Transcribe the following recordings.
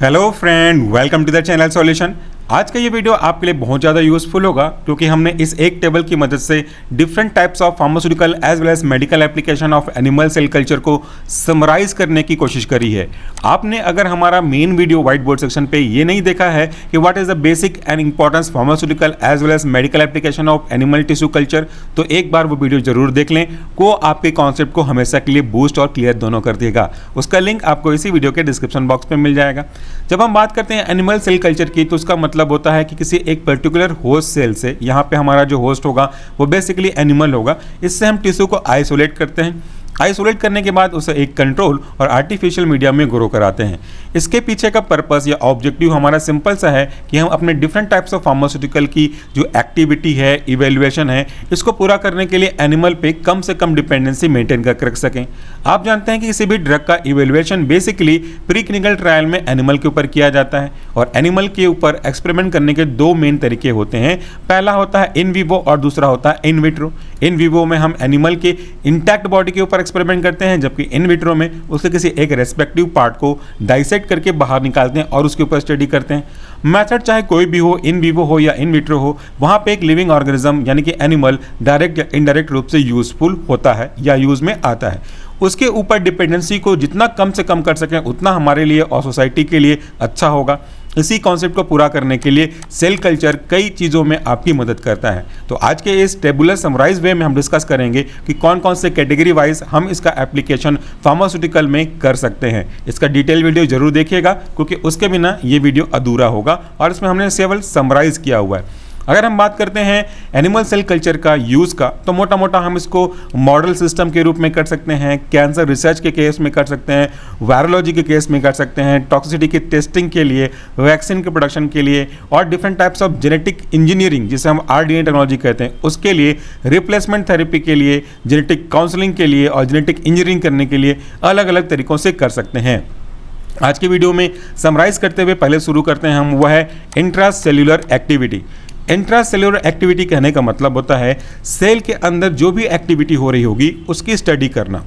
Hello friend, welcome to the channel solution. आज का ये वीडियो आपके लिए बहुत ज़्यादा यूजफुल होगा क्योंकि हमने इस एक टेबल की मदद से different types of pharmaceutical as well as medical application of animal cell culture को समराइज करने की कोशिश करी है। आपने अगर हमारा main video whiteboard section पे ये नहीं देखा है कि what is the basic and importance pharmaceutical as well as medical application of animal tissue culture, तो एक बार वो वीडियो जरूर देख लें। वो आपके कॉन्सेप्ट को हमेशा के लिए बूस्ट और क्लियर दोनों कर देगा। उसका लिंक आपको इसी वीडियो के डिस्क्रिप्शन बॉक्स में मिल जाएगा। जब हम बात करते हैं एनिमल सेल कल्चर की, तो उसका मतलब होता है कि किसी एक पर्टिकुलर होस्ट सेल से, यहाँ पे हमारा जो होस्ट होगा वो बेसिकली एनिमल होगा, इससे हम टिश्यू को आइसोलेट करते हैं। आइसोलेट करने के बाद उसे एक कंट्रोल और आर्टिफिशियल मीडिया में ग्रो कराते हैं। इसके पीछे का पर्पस या ऑब्जेक्टिव हमारा सिंपल सा है कि हम अपने डिफरेंट टाइप्स ऑफ फार्मास्यूटिकल की जो एक्टिविटी है, इवेल्युएशन है, इसको पूरा करने के लिए एनिमल पे कम से कम डिपेंडेंसी मेंटेन करके रख सकें। आप जानते हैं कि किसी भी ड्रग का evaluation basically pre clinical trial में एनिमल के ऊपर किया जाता है और एनिमल के ऊपर एक्सपेरिमेंट करने के दो मेन तरीके होते हैं। पहला होता है इन विवो और दूसरा होता है इन विट्रो। इन विवो में हम एनिमल के इंटैक्ट बॉडी के ऊपर एक्सपेरिमेंट करते हैं, जबकि इन विट्रो में उसके किसी एक रेस्पेक्टिव पार्ट को डाइसेक्ट करके बाहर निकालते हैं और उसके ऊपर स्टडी करते हैं। मेथड चाहे कोई भी हो, इन विवो हो या इन विट्रो हो, वहाँ पे एक लिविंग ऑर्गेनिज्म यानी कि एनिमल डायरेक्ट या इनडायरेक्ट रूप से यूजफुल होता है या यूज में आता है। उसके ऊपर डिपेंडेंसी को जितना कम से कम कर सकें उतना हमारे लिए और सोसाइटी के लिए अच्छा होगा। इसी कॉन्सेप्ट को पूरा करने के लिए सेल कल्चर कई चीज़ों में आपकी मदद करता है। तो आज के इस टेबुलर समराइज वे में हम डिस्कस करेंगे कि कौन कौन से कैटेगरी वाइज हम इसका एप्लीकेशन फार्मास्यूटिकल में कर सकते हैं। इसका डिटेल वीडियो जरूर देखिएगा क्योंकि उसके बिना ये वीडियो अधूरा होगा और इसमें हमने केवल समराइज किया हुआ है। अगर हम बात करते हैं एनिमल सेल कल्चर का यूज़ का, तो मोटा मोटा हम इसको मॉडल सिस्टम के रूप में कर सकते हैं, कैंसर रिसर्च के केस में कर सकते हैं, वायरोलॉजी के केस में कर सकते हैं, टॉक्सिसिटी की टेस्टिंग के लिए, वैक्सीन के प्रोडक्शन के लिए और different types of genetic engineering जिसे हम RDNA टेक्नोलॉजी कहते हैं उसके लिए, रिप्लेसमेंट थेरेपी के लिए, जेनेटिक काउंसलिंग के लिए और जेनेटिक इंजीनियरिंग करने के लिए अलग अलग तरीक़ों से कर सकते हैं। आज की वीडियो में समराइज करते हुए पहले शुरू करते हैं हम, वह है इंट्रासेल्यूलर एक्टिविटी। इंट्रासेल्युलर एक्टिविटी कहने का मतलब होता है सेल के अंदर जो भी एक्टिविटी हो रही होगी उसकी स्टडी करना।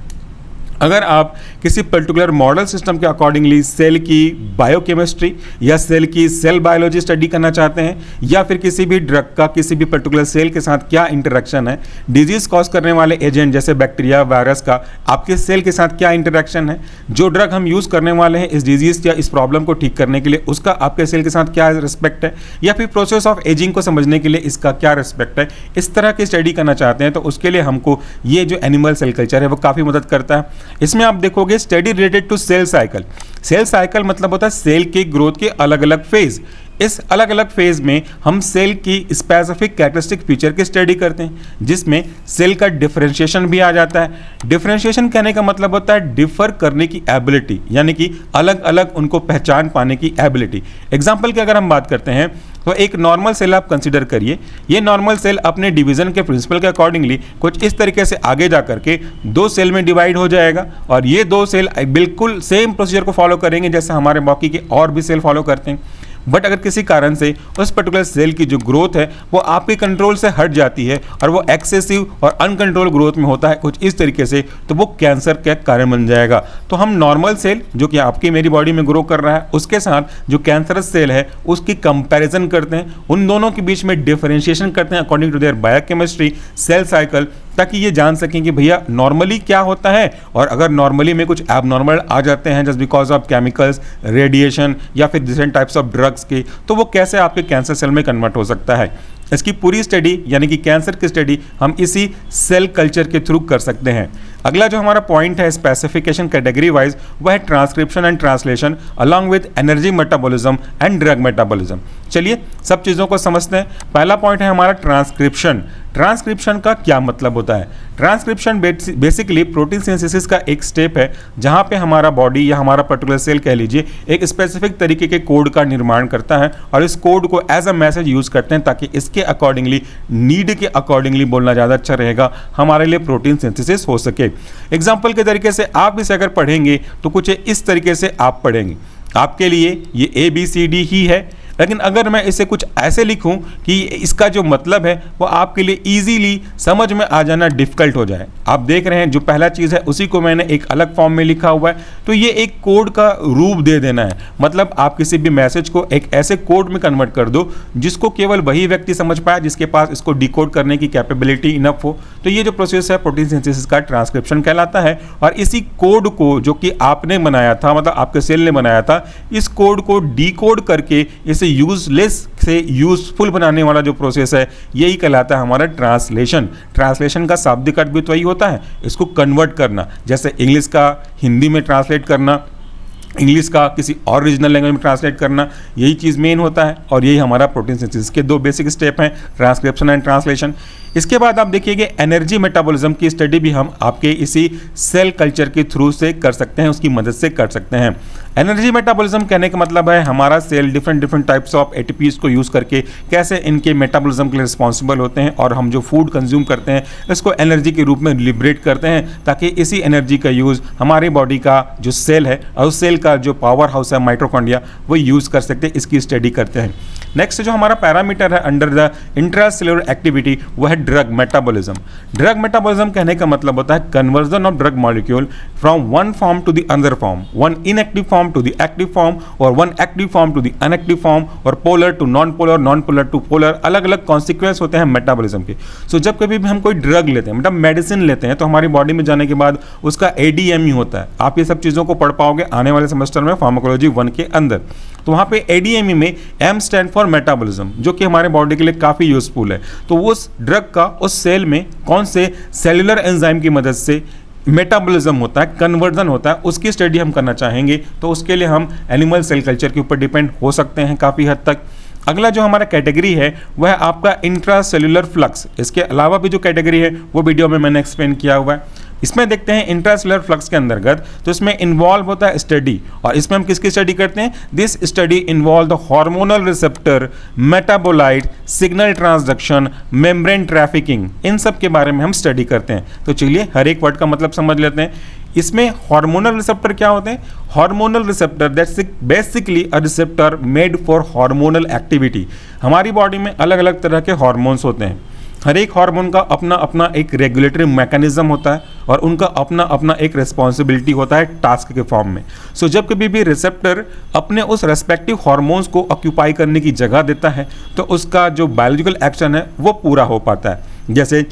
अगर आप किसी पर्टिकुलर मॉडल सिस्टम के अकॉर्डिंगली सेल की बायोकेमिस्ट्री या सेल की सेल बायोलॉजी स्टडी करना चाहते हैं, या फिर किसी भी ड्रग का किसी भी पर्टिकुलर सेल के साथ क्या इंटरेक्शन है, डिजीज कॉज करने वाले एजेंट जैसे बैक्टीरिया, वायरस का आपके सेल के साथ क्या इंटरेक्शन है, जो ड्रग हम यूज़ करने वाले हैं इस डिजीज या इस प्रॉब्लम को ठीक करने के लिए उसका आपके सेल के साथ क्या रिस्पेक्ट है, या फिर प्रोसेस ऑफ एजिंग को समझने के लिए इसका क्या रिस्पेक्ट है, इस तरह की स्टडी करना चाहते हैं तो उसके लिए हमको ये जो एनिमल सेल कल्चर है वो काफ़ी मदद करता है। इसमें आप देखोगे study related to cell cycle. Cell cycle मतलब होता है सेल के ग्रोथ के अलग अलग फेज। इस अलग अलग फेज में हम सेल की स्पेसिफिक कैरेक्टरिस्टिक फीचर की स्टडी करते हैं, जिसमें सेल का डिफरेंशिएशन भी आ जाता है। डिफरेंशिएशन कहने का मतलब होता है डिफर करने की एबिलिटी, यानी कि अलग अलग उनको पहचान पाने की एबिलिटी। एग्जाम्पल की अगर हम बात करते हैं तो एक नॉर्मल सेल आप कंसीडर करिए। ये नॉर्मल सेल अपने डिवीजन के प्रिंसिपल के अकॉर्डिंगली कुछ इस तरीके से आगे जा करके दो सेल में डिवाइड हो जाएगा और ये दो सेल बिल्कुल सेम प्रोसीजर को फॉलो करेंगे जैसे हमारे बाकी के और भी सेल फॉलो करते हैं। बट अगर किसी कारण से उस पर्टिकुलर सेल की जो ग्रोथ है वो आपके कंट्रोल से हट जाती है और वो एक्सेसिव और अनकंट्रोल ग्रोथ में होता है कुछ इस तरीके से, तो वो कैंसर का कारण बन जाएगा। तो हम नॉर्मल सेल जो कि आपकी मेरी बॉडी में ग्रो कर रहा है उसके साथ जो कैंसरस सेल है उसकी कंपैरिजन करते हैं, उन दोनों के बीच में डिफरेंशिएशन करते हैं according to their biochemistry, cell cycle, ताकि ये जान सकें कि भैया नॉर्मली क्या होता है और अगर नॉर्मली में कुछ एबनॉर्मल आ जाते हैं just because of chemicals, radiation या फिर डिफरेंट टाइप्स ऑफ ड्रग्स के, तो वो कैसे आपके कैंसर सेल में कन्वर्ट हो सकता है। इसकी पूरी स्टडी यानी कि कैंसर की स्टडी हम इसी सेल कल्चर के थ्रू कर सकते हैं। अगला जो हमारा पॉइंट है स्पेसिफिकेशन कैटेगरी वाइज, वह है transcription and translation along with energy metabolism and drug metabolism. चलिए सब चीज़ों को समझते हैं। पहला पॉइंट है हमारा ट्रांसक्रिप्शन। ट्रांसक्रिप्शन का क्या मतलब होता है? ट्रांसक्रिप्शन बेसिकली प्रोटीन सिंथेसिस का एक स्टेप है जहां पे हमारा बॉडी या हमारा पर्टिकुलर सेल कह लीजिए एक स्पेसिफिक तरीके के कोड का निर्माण करता है और इस कोड को एज अ मैसेज यूज करते हैं ताकि इसके अकॉर्डिंगली, नीड के अकॉर्डिंगली बोलना ज़्यादा अच्छा रहेगा, हमारे लिए प्रोटीन सिंथेसिस हो सके। एग्जाम्पल के तरीके से आप इसे अगर पढ़ेंगे तो कुछ इस तरीके से आप पढ़ेंगे, आपके लिए ये ABCD ही है, लेकिन अगर मैं इसे कुछ ऐसे लिखूं कि इसका जो मतलब है वो आपके लिए ईजीली समझ में आ जाना डिफिकल्ट हो जाए। आप देख रहे हैं जो पहला चीज़ है उसी को मैंने एक अलग फॉर्म में लिखा हुआ है, तो ये एक कोड का रूप दे देना है। मतलब आप किसी भी मैसेज को एक ऐसे कोड में कन्वर्ट कर दो जिसको केवल वही व्यक्ति समझ पाए जिसके पास इसको डिकोड करने की कैपेबिलिटी इनफ हो। तो ये जो प्रोसेस है प्रोटीन सिंथेसिस का ट्रांसक्रिप्शन कहलाता है। और इसी कोड को जो कि आपने बनाया था, मतलब आपके सेल ने बनाया था, इस कोड को डिकोड करके इसे यूजलेस से यूजफुल बनाने वाला जो प्रोसेस है यही कहलाता है हमारा ट्रांसलेशन। ट्रांसलेशन का शाब्दिक अर्थ भी तो यही होता है, इसको कन्वर्ट करना। जैसे इंग्लिश का हिंदी में ट्रांसलेट करना, इंग्लिश का किसी और रीजनल लैंग्वेज में ट्रांसलेट करना, यही चीज़ मेन होता है। और यही हमारा प्रोटीन सिंथेसिस के दो बेसिक स्टेप हैं, ट्रांसक्रिप्शन एंड ट्रांसलेशन। इसके बाद आप देखिए कि एनर्जी मेटाबॉलिज्म की स्टडी भी हम आपके इसी सेल कल्चर के थ्रू से कर सकते हैं, उसकी मदद से कर सकते हैं। एनर्जी मेटाबॉलिज्म कहने का मतलब है हमारा cell different types of ATPs को यूज़ करके कैसे इनके मेटाबॉलिज्म के लिए रिस्पॉन्सिबल होते हैं, और हम जो फूड कंज्यूम करते हैं इसको एनर्जी के रूप में लिबरेट करते हैं, ताकि इसी एनर्जी का यूज़ हमारी बॉडी का जो सेल है और उस सेल का जो पावर हाउस है माइटोकॉन्ड्रिया वो यूज़ कर सकते हैं। इसकी स्टडी करते हैं। नेक्स्ट जो हमारा पैरामीटर है अंडर द इंट्रासेलुलर एक्टिविटी वो है ड्रग मेटाबॉलिज्म। ड्रग मेटाबॉलिज्म कहने का मतलब होता है conversion of drug molecule from one form to the other form, one inactive form to the active form, और one active form to the unactive form, और polar to non polar, non polar to polar. अलग अलग consequence होते हैं metabolism के। सो जब कभी भी हम कोई ड्रग लेते हैं, मतलब मेडिसिन लेते हैं, तो हमारी बॉडी में जाने के बाद उसका ADME होता है। आप ये सब चीज़ों को पढ़ पाओगे आने वाले सेमेस्टर में फार्माकोलॉजी 1 के अंदर। तो वहाँ पे ADME में M स्टैंड फॉर मेटाबॉलिज्म, जो कि हमारे बॉडी के लिए काफ़ी यूजफुल है। तो उस ड्रग का उस सेल में कौन से सेलुलर एंजाइम की मदद से मेटाबॉलिज्म होता है, कन्वर्जन होता है, उसकी स्टडी हम करना चाहेंगे। तो उसके लिए हम एनिमल सेल कल्चर के ऊपर डिपेंड हो सकते हैं काफ़ी हद तक। अगला जो हमारा कैटेगरी है वह है आपका इंट्रासेलुलर फ्लक्स। इसके अलावा भी जो कैटेगरी है वो वीडियो में मैंने एक्सप्लेन किया हुआ है। इसमें देखते हैं इंट्रासेलुलर फ्लक्स के अंतर्गत, तो इसमें इन्वॉल्व होता है स्टडी, और इसमें हम किसकी स्टडी करते हैं? This study involve the hormonal receptor, metabolite, signal transduction, membrane trafficking, इन सब के बारे में हम स्टडी करते हैं। तो चलिए हर एक वर्ड का मतलब समझ लेते हैं। इसमें हार्मोनल रिसेप्टर क्या होते हैं? Hormonal receptor that's basically a receptor made for hormonal activity. हमारी बॉडी में अलग अलग तरह के हार्मोन्स होते हैं। हर एक हार्मोन का अपना अपना एक रेगुलेटरी मैकेनिज्म होता है, और उनका अपना अपना एक रिस्पॉन्सिबिलिटी होता है टास्क के फॉर्म में। सो जब कभी भी रिसेप्टर अपने उस रेस्पेक्टिव हार्मोन्स को ऑक्यूपाई करने की जगह देता है तो उसका जो बायोलॉजिकल एक्शन है वो पूरा हो पाता है। जैसे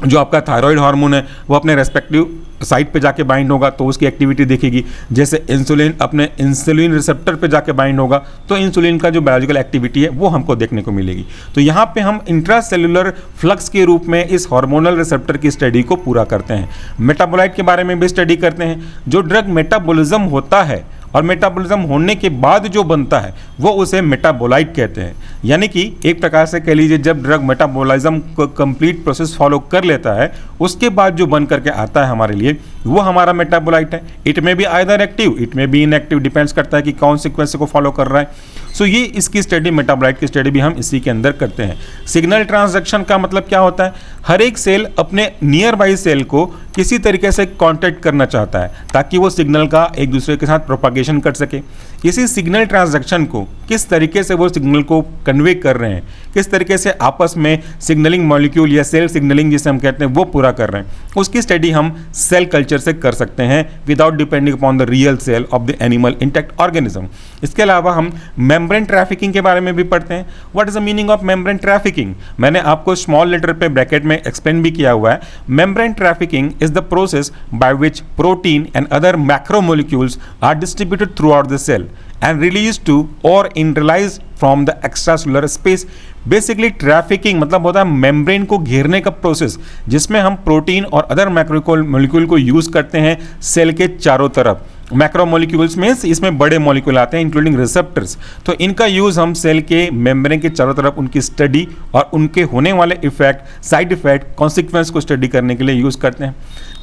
जो आपका थायराइड हार्मोन है वो अपने रेस्पेक्टिव साइट पे जाके बाइंड होगा तो उसकी एक्टिविटी दिखेगी। जैसे इंसुलिन अपने इंसुलिन रिसेप्टर पे जाके बाइंड होगा तो इंसुलिन का जो बायोलॉजिकल एक्टिविटी है वो हमको देखने को मिलेगी। तो यहाँ पे हम इंट्रासेलुलर फ्लक्स के रूप में इस हार्मोनल रिसेप्टर की स्टडी को पूरा करते हैं। मेटाबोलाइट के बारे में भी स्टडी करते हैं। जो ड्रग मेटाबॉलिज्म होता है और मेटाबॉलिज्म होने के बाद जो बनता है वो उसे मेटाबोलाइट कहते हैं। यानी कि एक प्रकार से कह लीजिए जब ड्रग मेटाबॉलिज्म को कंप्लीट प्रोसेस फॉलो कर लेता है उसके बाद जो बन करके आता है हमारे लिए वो हमारा मेटाबोलाइट है। इट में भी आइदर एक्टिव, इट में भी इनएक्टिव, डिपेंड्स करता है कि कौन सीक्वेंस को फॉलो कर रहा है। सो ये इसकी स्टडी, मेटाबोलाइट की स्टडी भी हम इसी के अंदर करते हैं। सिग्नल ट्रांसडक्शन का मतलब क्या होता है? हर एक सेल अपने नियर बाई सेल को किसी तरीके से कांटेक्ट करना चाहता है ताकि वो सिग्नल का एक दूसरे के साथ प्रोपागेशन कर सके। इसी सिग्नल ट्रांसडक्शन को किस तरीके से वो सिग्नल को कन्वे कर रहे हैं, किस तरीके से आपस में सिग्नलिंग मॉलिक्यूल या सेल सिग्नलिंग जिसे हम कहते हैं वो पूरा कर रहे हैं, उसकी स्टडी हम सेल कल्चर से कर सकते हैं without depending upon the real cell of the animal intact organism. इसके अलावा हम मेम्ब्रेन ट्रैफिकिंग के बारे में भी पढ़ते हैं। What is the meaning of membrane trafficking? मैंने आपको स्मॉल लेटर पे ब्रैकेट में एक्सप्लेन भी किया हुआ है। Membrane trafficking is the process by which protein and other macromolecules are distributed throughout the cell and released to or internalize from the extracellular space। Basically trafficking मतलब होता है membrane को घेरने का प्रोसेस जिसमें हम प्रोटीन और other macromolecule को यूज करते हैं सेल के चारों तरफ। मैक्रोमोलिक्यूल्स में इसमें बड़े मॉलिक्यूल आते हैं इंक्लूडिंग रिसेप्टर्स। तो इनका यूज हम सेल के मेम्ब्रेन के चारों तरफ उनकी स्टडी और उनके होने वाले इफेक्ट, साइड इफेक्ट, कॉन्सिक्वेंस को स्टडी करने के लिए यूज करते हैं।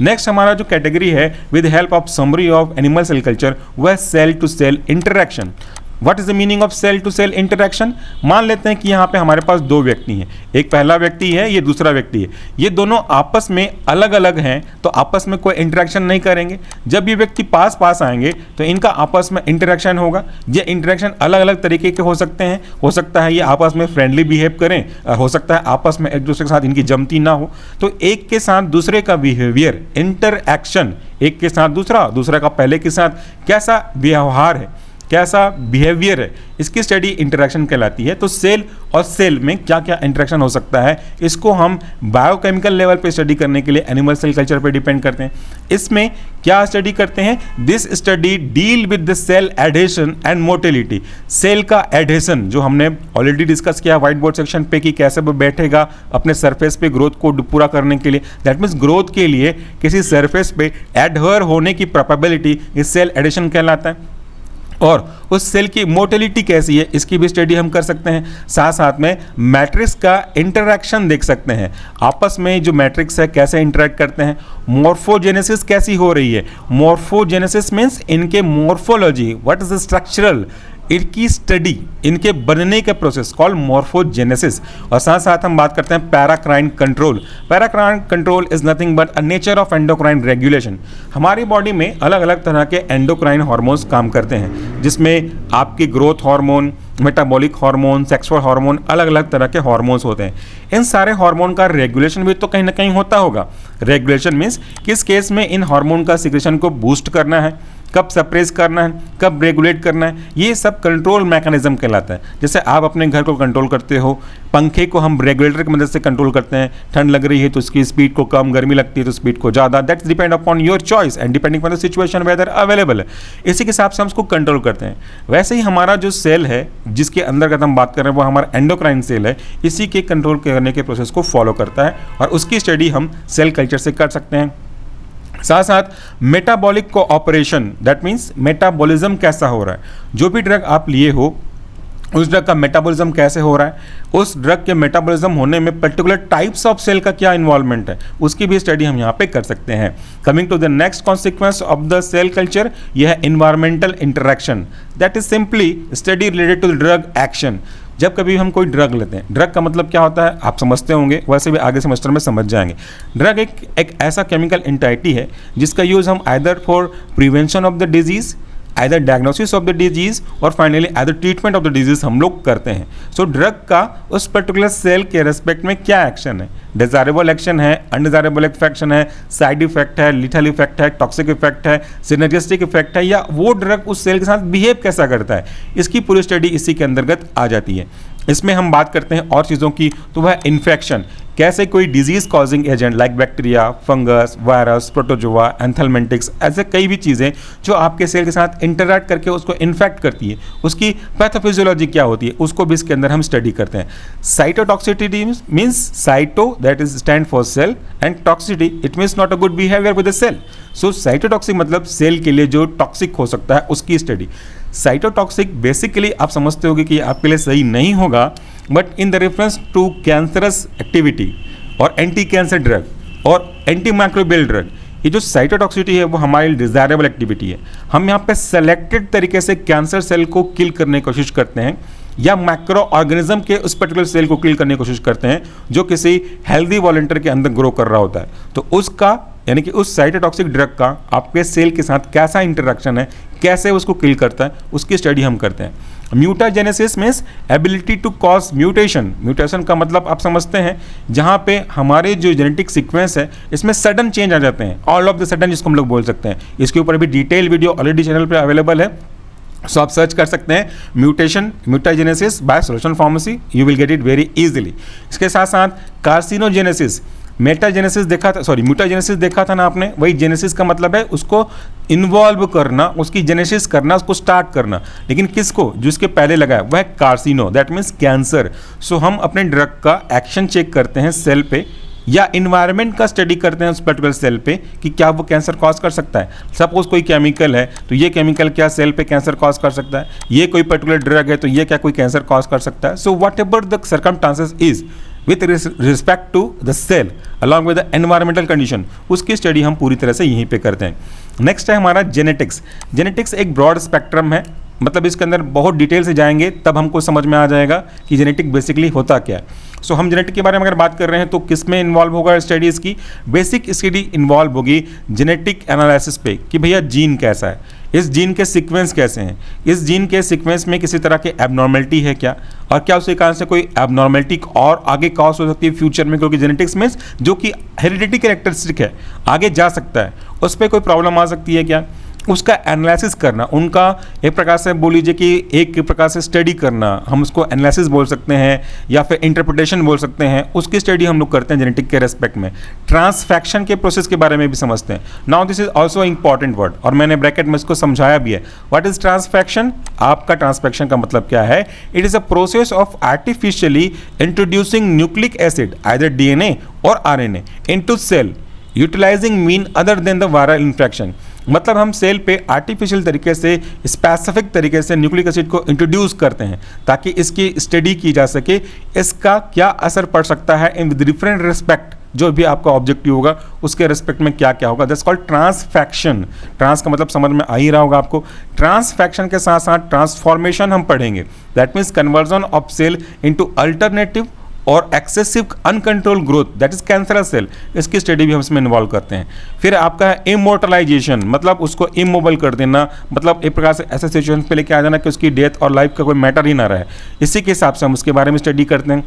नेक्स्ट हमारा जो कैटेगरी है with help of summary of animal cell culture वह cell to cell interaction. What is the meaning of cell to cell interaction? मान लेते हैं कि यहाँ पे हमारे पास दो व्यक्ति हैं, एक पहला व्यक्ति है, ये दूसरा व्यक्ति है, ये दोनों आपस में अलग अलग हैं तो आपस में कोई इंटरेक्शन नहीं करेंगे। जब ये व्यक्ति पास पास आएंगे तो इनका आपस में इंटरेक्शन होगा। ये इंटरेक्शन अलग अलग तरीके के हो सकते हैं, हो सकता है ये आपस में फ्रेंडली बिहेव करें, हो सकता है आपस में एक दूसरे के साथ इनकी जमती ना हो। तो एक के साथ दूसरे का बिहेवियर, इंटरएक्शन, एक के साथ दूसरा, दूसरा का पहले के साथ कैसा व्यवहार है, कैसा बिहेवियर है, इसकी स्टडी इंटरेक्शन कहलाती है। तो सेल और सेल में क्या क्या इंटरेक्शन हो सकता है, इसको हम बायोकेमिकल लेवल पे स्टडी करने के लिए एनिमल सेल कल्चर पे डिपेंड करते हैं। इसमें क्या स्टडी करते हैं? This study deal with the cell adhesion and motility. Cell का एडेशन जो हमने ऑलरेडी डिस्कस किया व्हाइट बोर्ड सेक्शन पे कि कैसे वो बैठेगा अपने सरफेस पे ग्रोथ को पूरा करने के लिए, दैट मीन्स ग्रोथ के लिए किसी सरफेस पे एडहर होने की प्रोबेबिलिटी इस सेल एडेशन कहलाता है। और उस सेल की मोटिलिटी कैसी है, इसकी भी स्टडी हम कर सकते हैं। साथ साथ में मैट्रिक्स का इंटरैक्शन देख सकते हैं, आपस में जो मैट्रिक्स है कैसे इंटरैक्ट करते हैं। मॉर्फोजेनेसिस कैसी हो रही है? मॉर्फोजेनेसिस मीन्स इनके morphology, what is the structural, इनकी स्टडी, इनके बनने के प्रोसेस कॉल्ड मॉर्फोजेनेसिस। और साथ साथ हम बात करते हैं paracrine control. Paracrine control is nothing but a nature of endocrine regulation. हमारी बॉडी में अलग अलग तरह के एंडोक्राइन हार्मोन्स काम करते हैं, जिसमें आपकी growth hormone, metabolic hormone, sexual hormone, अलग अलग तरह के हार्मोन्स होते हैं। इन सारे हार्मोन का रेगुलेशन भी तो कहीं ना कहीं होता होगा। रेगुलेशन मीन्स किस केस में इन हार्मोन का सिक्रेशन को बूस्ट करना है, कब सप्रेस करना है, कब रेगुलेट करना है, ये सब कंट्रोल मैकेनिज्म कहलाता है। जैसे आप अपने घर को कंट्रोल करते हो, पंखे को हम रेगुलेटर की मदद से कंट्रोल करते हैं, ठंड लग रही है तो उसकी स्पीड को कम, गर्मी लगती है तो स्पीड को ज़्यादा, that's depend upon your choice and depending upon the situation whether available है, इसी के हिसाब से हम उसको कंट्रोल करते हैं। वैसे ही हमारा जो सेल है जिसके अंदर हम बात कर रहे हैं वो हमारा एंडोक्राइन सेल है, इसी के कंट्रोल करने के प्रोसेस को फॉलो करता है और उसकी स्टडी हम सेल कल्चर से कर सकते हैं। साथ साथ metabolic cooperation, that means metabolism कैसा हो रहा है, जो भी ड्रग आप लिए हो उस ड्रग का मेटाबॉलिज्म कैसे हो रहा है, उस ड्रग के मेटाबॉलिज्म होने में पर्टिकुलर टाइप्स ऑफ सेल का क्या इन्वॉल्वमेंट है, उसकी भी स्टडी हम यहाँ पे कर सकते हैं। Coming to the next consequence of the cell culture, यह है environmental interaction, that is simply study related to the drug action. जब कभी हम कोई ड्रग लेते हैं, ड्रग का मतलब क्या होता है आप समझते होंगे, वैसे भी आगे सेमेस्टर में समझ जाएंगे। ड्रग एक ऐसा केमिकल एंटाइटी है जिसका यूज़ हम either for prevention of the disease, either diagnosis of the disease और finally either treatment of the disease हम लोग करते हैं। सो ड्रग का उस पर्टिकुलर सेल के रेस्पेक्ट में क्या एक्शन है, डिजायरेबल एक्शन है, अनडिजायरेबल एक्शन है, साइड इफेक्ट है, लिथल इफेक्ट है, टॉक्सिक इफेक्ट है, सिनर्जिस्टिक इफेक्ट है, या वो ड्रग उस सेल के साथ बिहेव कैसा करता है, इसकी पूरी स्टडी इसी के अंतर्गत आ जाती है। इसमें हम बात करते हैं और चीज़ों की, तो वह इन्फेक्शन, कैसे कोई disease causing agent like bacteria, fungus, virus, protozoa, anthelmintics, ऐसे कई भी चीज़ें जो आपके सेल के साथ इंटरैक्ट करके उसको इन्फेक्ट करती है, उसकी पैथोफिजियोलॉजी क्या होती है, उसको भी इसके अंदर हम स्टडी करते हैं। Cytotoxicity means cyto that is stand for cell and toxicity it means not a good behaviour with the cell. So cytotoxic मतलब सेल के लिए जो टॉक्सिक हो सकता है उसकी स्टडी। साइटोटॉक्सिक बेसिकली आप समझते होगे कि आपके लिए सही नहीं होगा, but in the reference to cancerous activity और एंटी कैंसर ड्रग और एंटी माइक्रोबियल ड्रग, ये जो साइटोटॉक्सिसिटी है वो हमारी डिजायरेबल एक्टिविटी है। हम यहाँ पे सेलेक्टेड तरीके से कैंसर सेल को किल करने की कोशिश करते हैं या माइक्रो ऑर्गेनिज्म के उस पर्टिकुलर सेल को किल करने की कोशिश करते हैं जो किसी हेल्दी वॉलंटियर के अंदर ग्रो कर रहा होता है। तो उसका यानी कि उस साइटोटॉक्सिक ड्रग का आपके सेल के साथ कैसा इंटरेक्शन है, कैसे उसको किल करता है, उसकी स्टडी हम करते हैं। Mutagenesis means ability to cause mutation. Mutation का मतलब आप समझते हैं जहाँ पे हमारे जो जेनेटिक सीक्वेंस है इसमें सडन चेंज आ जाते हैं, ऑल ऑफ द सडन जिसको हम लोग बोल सकते हैं। इसके ऊपर भी डिटेल वीडियो ऑलरेडी चैनल पे अवेलेबल है, सो आप सर्च कर सकते हैं mutation, mutagenesis by solution pharmacy, you will get it very easily. इसके साथ साथ कार्सिनोजेनेसिस, मेटाजेनेसिस देखा था, सॉरी म्यूटाजेनेसिस देखा था ना आपने, वही जेनेसिस का मतलब है उसको इन्वॉल्व करना, उसकी जेनेसिस करना, उसको स्टार्ट करना, लेकिन किसको, जिसके पहले लगा है वह कार्सिनो दैट मीन्स कैंसर। सो हम अपने ड्रग का एक्शन चेक करते हैं सेल पे या इन्वायरमेंट का स्टडी करते हैं उस पर्टिकुलर सेल पे कि क्या वो कैंसर कॉज कर सकता है। सपोज कोई केमिकल है तो ये केमिकल क्या सेल पे कैंसर कॉज कर सकता है, ये कोई पर्टिकुलर ड्रग है तो ये क्या कोई कैंसर कॉज कर सकता है। So what ever the circumstances is with respect to the cell along with the environmental condition, उसकी स्टडी हम पूरी तरह से यहीं पे करते हैं। नेक्स्ट है हमारा जेनेटिक्स। जेनेटिक्स एक ब्रॉड स्पेक्ट्रम है, मतलब इसके अंदर बहुत डिटेल से जाएंगे तब हमको समझ में आ जाएगा कि जेनेटिक बेसिकली होता क्या है। सो हम जेनेटिक के बारे में अगर बात कर रहे हैं तो किस में इन्वॉल्व होगा स्टडी इसकी? बेसिक स्टडी इन्वॉल्व होगी जेनेटिक एनालिसिस पे कि भैया जीन कैसा है, इस जीन के सीक्वेंस कैसे हैं, इस जीन के सीक्वेंस में किसी तरह के एबनॉर्मेलिटी है क्या, और क्या उसके कारण से कोई एबनॉर्मेलिटी और आगे कॉज हो सकती है फ्यूचर में, क्योंकि जेनेटिक्स में जो कि हेरिडिटी कैरेक्टरिस्टिक है आगे जा सकता है, उस पर कोई प्रॉब्लम आ सकती है क्या, उसका एनालिसिस करना, उनका एक प्रकार से बोल लीजिए कि एक प्रकार से स्टडी करना, हम उसको एनालिसिस बोल सकते हैं या फिर इंटरप्रिटेशन बोल सकते हैं, उसकी स्टडी हम लोग करते हैं जेनेटिक के रेस्पेक्ट में। ट्रांसफेक्शन के प्रोसेस के बारे में भी समझते हैं। Now this is also important word और मैंने ब्रैकेट में इसको समझाया भी है। What is transfection? आपका ट्रांसफेक्शन का मतलब क्या है? It is a process of artificially introducing nucleic acid either DNA और RNA into cell utilizing mean other than the viral infection. मतलब हम सेल पे आर्टिफिशियल तरीके से, स्पेसिफिक तरीके से न्यूक्लिक एसिड को इंट्रोड्यूस करते हैं ताकि इसकी स्टडी की जा सके, इसका क्या असर पड़ सकता है इन विद डिफरेंट रिस्पेक्ट, जो भी आपका ऑब्जेक्टिव होगा उसके रिस्पेक्ट में क्या क्या होगा। That's called transfection. ट्रांस का मतलब समझ में आ ही रहा होगा आपको। ट्रांसफेक्शन के साथ साथ ट्रांसफॉर्मेशन हम पढ़ेंगे, that means conversion of cell into alternative और excessive uncontrol growth, that is cancerous cell, इसकी स्टडी भी हम इसमें इन्वॉल्व करते हैं। फिर आपका है इमोर्टलाइजेशन, मतलब उसको इमोबल कर देना, मतलब एक प्रकार से ऐसे सिचुएशन पे लेके आ जाना कि उसकी डेथ और लाइफ का कोई मैटर ही ना रहे, इसी के हिसाब से हम उसके बारे में स्टडी करते हैं।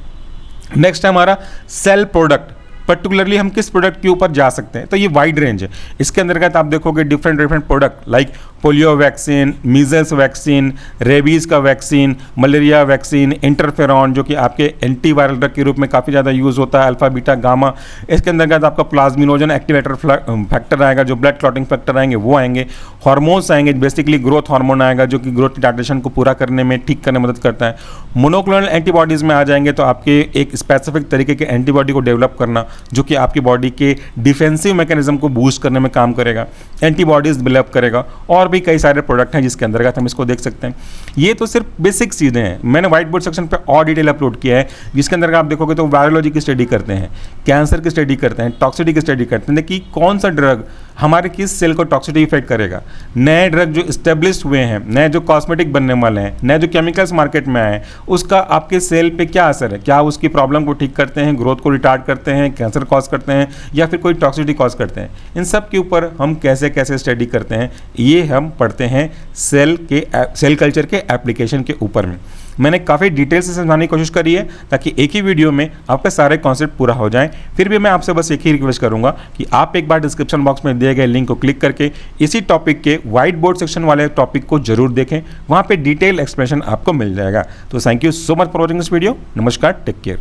नेक्स्ट है हमारा सेल प्रोडक्ट। पर्टिकुलरली हम किस प्रोडक्ट के ऊपर जा सकते हैं, तो ये वाइड रेंज है। इसके अंतर्गत आप देखोगे different product like polio vaccine, measles vaccine, rabies का वैक्सीन, मलेरिया वैक्सीन, इंटरफेरॉन जो कि आपके एंटीवायरल ड्रग के रूप में काफ़ी ज़्यादा यूज़ होता है, अल्फा बीटा गामा। इसके अंतर्गत आपका प्लाज्मिनोजन एक्टिवेटर फैक्टर आएगा, जो ब्लड क्लॉटिंग फैक्टर आएंगे वो आएंगे, हार्मोन्स आएंगे, बेसिकली ग्रोथ हार्मोन आएगा जो कि ग्रोथ रिटार्डेशन को पूरा करने में, ठीक करने में मदद करता है। मोनोक्लोनल एंटीबॉडीज़ में आ जाएंगे तो आपके एक स्पेसिफिक तरीके के एंटीबॉडी को डेवलप करना जो कि आपकी बॉडी के डिफेंसिव मैकेनिज्म को बूस्ट करने में काम करेगा, एंटीबॉडीज डेवलप करेगा, और भी कई सारे प्रोडक्ट हैं जिसके अंतर्गत हम इसको देख सकते हैं। ये तो सिर्फ बेसिक चीज़ें हैं। मैंने व्हाइट बोर्ड सेक्शन पे और डिटेल अपलोड किया है जिसके अंदर आप देखोगे तो वायरोलॉजी की स्टडी करते हैं, कैंसर की स्टडी करते हैं, टॉक्सिसिटी की स्टडी करते हैं कि कौन सा ड्रग हमारे किस सेल को टॉक्सिसिटी इफेक्ट करेगा। नए ड्रग जो इस्टेब्लिश हुए हैं, नए जो कॉस्मेटिक बनने वाले हैं, नए जो केमिकल्स मार्केट में आए, उसका आपके सेल पे क्या असर है, क्या उसकी प्रॉब्लम को ठीक करते हैं, ग्रोथ को रिटार्ड करते हैं, कैंसर कॉज करते हैं या फिर कोई टॉक्सिसिटी कॉज करते हैं। इन सब के ऊपर हम कैसे कैसे स्टडी करते हैं ये हम पढ़ते हैं सेल कल्चर के एप्लीकेशन के ऊपर में। मैंने काफ़ी डिटेल से समझाने की कोशिश करी है ताकि एक ही वीडियो में आपके सारे कॉन्सेप्ट पूरा हो जाएं। फिर भी मैं आपसे बस एक ही रिक्वेस्ट करूंगा कि आप एक बार डिस्क्रिप्शन बॉक्स में दिए गए लिंक को क्लिक करके इसी टॉपिक के व्हाइट बोर्ड सेक्शन वाले टॉपिक को जरूर देखें, वहाँ पे डिटेल एक्सप्लेनेशन आपको मिल जाएगा। तो thank you so much for watching this video. नमस्कार, टेक केयर।